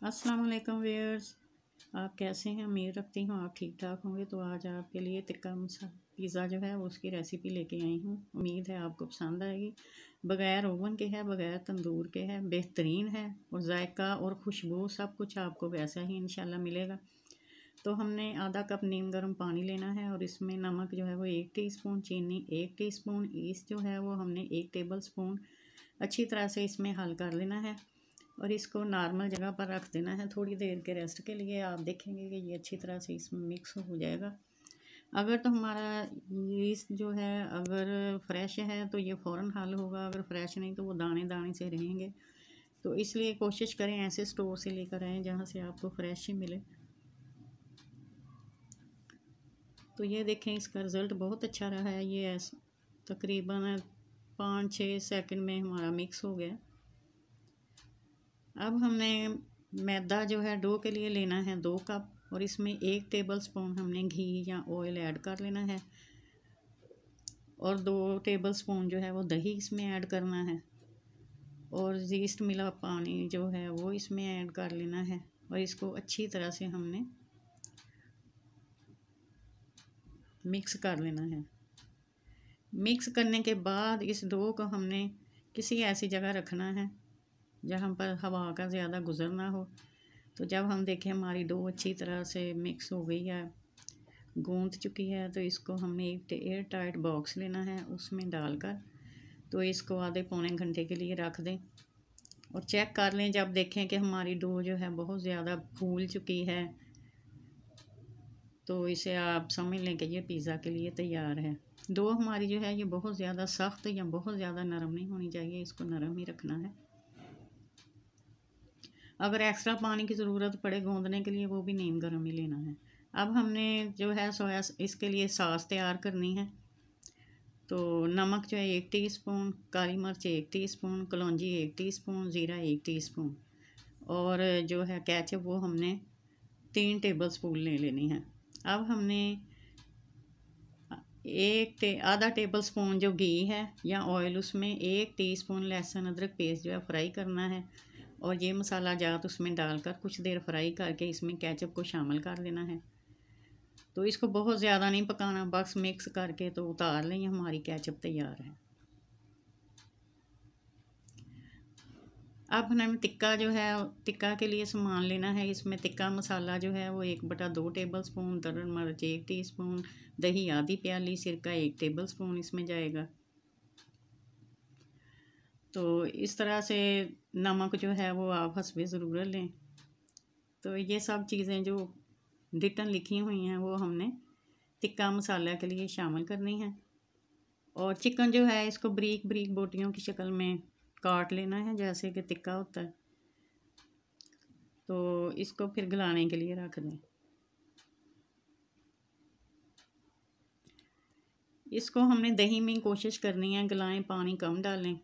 अस्सलाम वालेकुम व्यूअर्स, आप कैसे हैं? उम्मीद रखती हूँ आप ठीक ठाक होंगे। तो आज आपके लिए टिक्का पिज़्ज़ा जो है वो उसकी रेसिपी लेके आई हूँ। उम्मीद है आपको पसंद आएगी। बग़ैर ओवन के है, बग़ैर तंदूर के है, बेहतरीन है और जायका और खुशबू सब कुछ आपको वैसा ही इंशाल्लाह मिलेगा। तो हमने आधा कप नीम गर्म पानी लेना है और इसमें नमक जो है वो 1 टीस्पून, चीनी 1 टीस्पून, ईस्ट जो है वो हमने 1 टेबल स्पून अच्छी तरह से इसमें हल कर लेना है और इसको नॉर्मल जगह पर रख देना है थोड़ी देर के रेस्ट के लिए। आप देखेंगे कि ये अच्छी तरह से इसमें मिक्स हो जाएगा। अगर तो हमारा यीस्ट जो है अगर फ्रेश है तो ये फ़ौरन हल होगा, अगर फ्रेश नहीं तो वो दाने दाने से रहेंगे। तो इसलिए कोशिश करें ऐसे स्टोर से लेकर आएँ जहाँ से आपको फ्रेश ही मिले। तो ये देखें इसका रिज़ल्ट बहुत अच्छा रहा है। ये तकरीबन 5-6 सेकंड में हमारा मिक्स हो गया। अब हमने मैदा जो है डो के लिए लेना है 2 कप और इसमें 1 टेबल स्पून हमने घी या ऑयल ऐड कर लेना है और 2 टेबल स्पून जो है वो दही इसमें ऐड करना है और यीस्ट मिला पानी जो है वो इसमें ऐड कर लेना है और इसको अच्छी तरह से हमने मिक्स कर लेना है। मिक्स करने के बाद इस डो को हमने किसी ऐसी जगह रखना है जहाँ पर हवा का ज़्यादा गुज़र ना हो। तो जब हम देखें हमारी डो अच्छी तरह से मिक्स हो गई है, गूंथ चुकी है, तो इसको हमने एक एयर टाइट बॉक्स लेना है, उसमें डालकर तो इसको आधे पौने घंटे के लिए रख दें और चेक कर लें। जब देखें कि हमारी डो जो है बहुत ज़्यादा फूल चुकी है तो इसे आप समझ लें कि ये पिज़्ज़ा के लिए तैयार है। डो हमारी जो है ये बहुत ज़्यादा सख्त या बहुत ज़्यादा नरम नहीं होनी चाहिए, इसको नरम ही रखना है। अगर एक्स्ट्रा पानी की ज़रूरत पड़े गूंदने के लिए वो भी नीम गर्म ही लेना है। अब हमने जो है सोया इसके लिए सॉस तैयार करनी है। तो नमक जो है 1 टीस्पून, काली मिर्च 1 टीस्पून, कलौंजी 1 टीस्पून, ज़ीरा 1 टीस्पून और जो है केचप वो हमने 3 टेबल स्पून ले लेनी है। अब हमने आधा टेबल स्पून जो घी है या ऑयल उसमें 1 टीस्पून लहसुन अदरक पेस्ट जो है फ्राई करना है और ये मसाला जात उसमें डालकर कुछ देर फ्राई करके इसमें केचप को शामिल कर लेना है। तो इसको बहुत ज़्यादा नहीं पकाना, बस मिक्स करके तो उतार लें, हमारी केचप तैयार है। अब हमें टिक्का जो है टिक्का के लिए सामान लेना है। इसमें टिक्का मसाला जो है वो 1/2 टेबल स्पून, दरन मिर्च 1 टीस्पून, दही आधी प्याली, सिरका 1 टेबल स्पून इसमें जाएगा। तो इस तरह से नमक जो है वो आप हस्बे ज़रूरत लें। तो ये सब चीज़ें जो डिटन लिखी हुई हैं वो हमने टिक्का मसाला के लिए शामिल करनी है। और चिकन जो है इसको बारीक बारीक बोटियों की शक्ल में काट लेना है जैसे कि टिक्का होता है। तो इसको फिर गलाने के लिए रख दें। इसको हमने दही में कोशिश करनी है गलाएं, पानी कम डालें।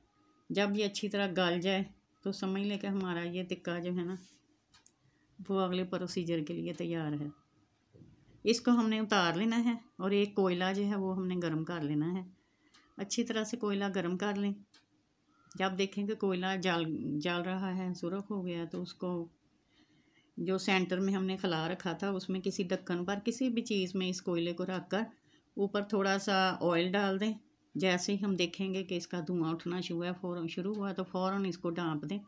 जब ये अच्छी तरह गल जाए तो समझ लें कि हमारा ये टिक्का जो है ना वो अगले प्रोसीजर के लिए तैयार है। इसको हमने उतार लेना है और एक कोयला जो है वो हमने गर्म कर लेना है। अच्छी तरह से कोयला गर्म कर लें। जब देखें कि कोयला जल रहा है, सुर्ख हो गया, तो उसको जो सेंटर में हमने खला रखा था उसमें किसी ढक्कन पर किसी भी चीज़ में इस कोयले को रख कर ऊपर थोड़ा सा ऑयल डाल दें। जैसे ही हम देखेंगे कि इसका धुआं उठना शुरू हुआ तो फ़ौरन इसको ढाँप दें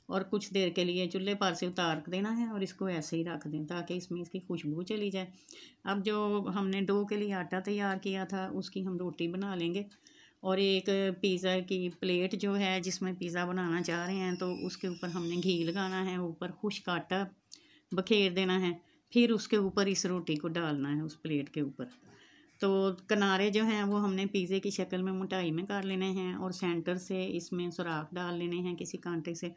और कुछ देर के लिए चूल्हे पर से उतार देना है और इसको ऐसे ही रख दें ताकि इसमें इसकी खुशबू चली जाए। अब जो हमने डो के लिए आटा तैयार किया था उसकी हम रोटी बना लेंगे और एक पिज़्ज़ा की प्लेट जो है जिसमें पिज़्ज़ा बनाना चाह रहे हैं तो उसके ऊपर हमने घी लगाना है, ऊपर खुश्क आटा बखेर देना है, फिर उसके ऊपर इस रोटी को डालना है उस प्लेट के ऊपर। तो किनारे जो हैं वो हमने पिज़्ज़े की शक्ल में मोटाई में कर लेने हैं और सेंटर से इसमें सुराख डाल लेने हैं किसी कांटे से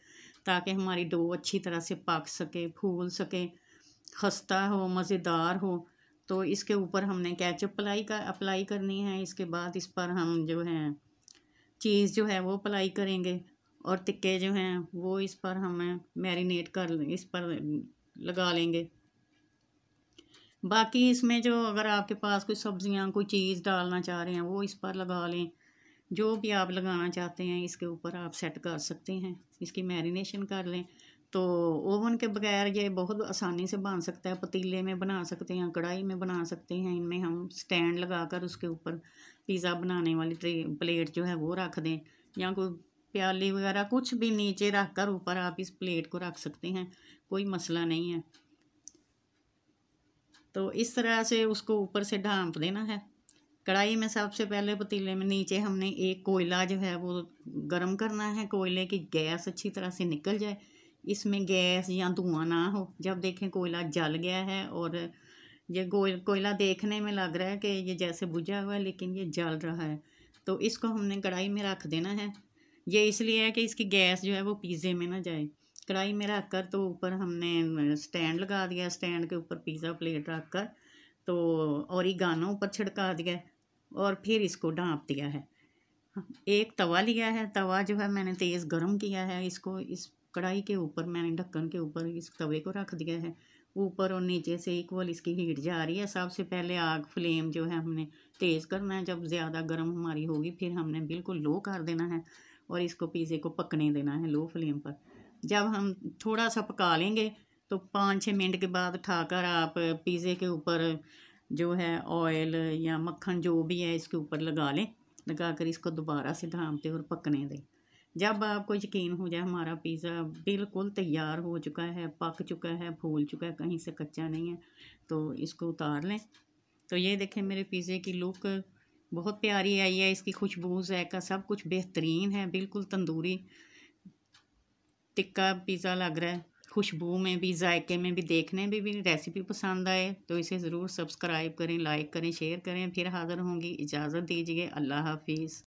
ताकि हमारी डो अच्छी तरह से पक सके, फूल सके, खस्ता हो, मज़ेदार हो। तो इसके ऊपर हमने केचप अप्लाई करनी है। इसके बाद इस पर हम जो है चीज़ जो है वो अप्लाई करेंगे और टिक्के जो हैं वो इस पर हम मैरिनेट कर इस पर लगा लेंगे। बाकी इसमें जो अगर आपके पास कोई सब्जियां कोई चीज़ डालना चाह रहे हैं वो इस पर लगा लें। जो भी आप लगाना चाहते हैं इसके ऊपर आप सेट कर सकते हैं, इसकी मैरिनेशन कर लें। तो ओवन के बगैर ये बहुत आसानी से बन सकता है। पतीले में बना सकते हैं, कढ़ाई में बना सकते हैं। इनमें हम स्टैंड लगाकर उसके ऊपर पिज़्ज़ा बनाने वाली प्लेट जो है वो रख दें, या कोई प्याली वगैरह कुछ भी नीचे रख कर ऊपर आप इस प्लेट को रख सकते हैं, कोई मसला नहीं है। तो इस तरह से उसको ऊपर से ढाँप देना है। कढ़ाई में सबसे पहले पतीले में नीचे हमने एक कोयला जो है वो गर्म करना है। कोयले की गैस अच्छी तरह से निकल जाए, इसमें गैस या धुआं ना हो। जब देखें कोयला जल गया है और ये कोयला देखने में लग रहा है कि ये जैसे बुझा हुआ है लेकिन ये जल रहा है, तो इसको हमने कढ़ाई में रख देना है। ये इसलिए है कि इसकी गैस जो है वो पिज़्ज़े में ना जाए। कढ़ाई में रख कर तो ऊपर हमने स्टैंड लगा दिया, स्टैंड के ऊपर पिज़्ज़ा प्लेट रख कर तो ओरिगानो ऊपर छिड़का दिया और फिर इसको ढाँप दिया है। एक तवा लिया है, तवा जो है मैंने तेज़ गरम किया है। इसको इस कढ़ाई के ऊपर मैंने ढक्कन के ऊपर इस तवे को रख दिया है। ऊपर और नीचे से इक्वल इसकी हीट जा रही है। सबसे पहले आग फ्लेम जो है हमने तेज़ करना है। जब ज़्यादा गर्म हमारी होगी फिर हमने बिल्कुल लो कर देना है और इसको पिज़्ज़े को पकने देना है लो फ्लेम पर। जब हम थोड़ा सा पका लेंगे तो 5-6 मिनट के बाद उठाकर आप पिज़्ज़े के ऊपर जो है ऑयल या मक्खन जो भी है इसके ऊपर लगा लें। लगा कर इसको दोबारा से ढाँप दें और पकने दें। जब आपको यकीन हो जाए हमारा पिज़्ज़ा बिल्कुल तैयार हो चुका है, पक चुका है, फूल चुका है, कहीं से कच्चा नहीं है, तो इसको उतार लें। तो ये देखें मेरे पिज़्ज़े की लुक बहुत प्यारी आई है। इसकी खुशबू ज़ायका सब कुछ बेहतरीन है, बिल्कुल तंदूरी टिक्का पिज़्ज़ा लग रहा है। खुशबू में भी, जायके में भी, देखने में भी रेसिपी पसंद आए तो इसे ज़रूर सब्सक्राइब करें, लाइक करें, शेयर करें। फिर हाज़िर होंगी, इजाज़त दीजिए। अल्लाह हाफ़िज़।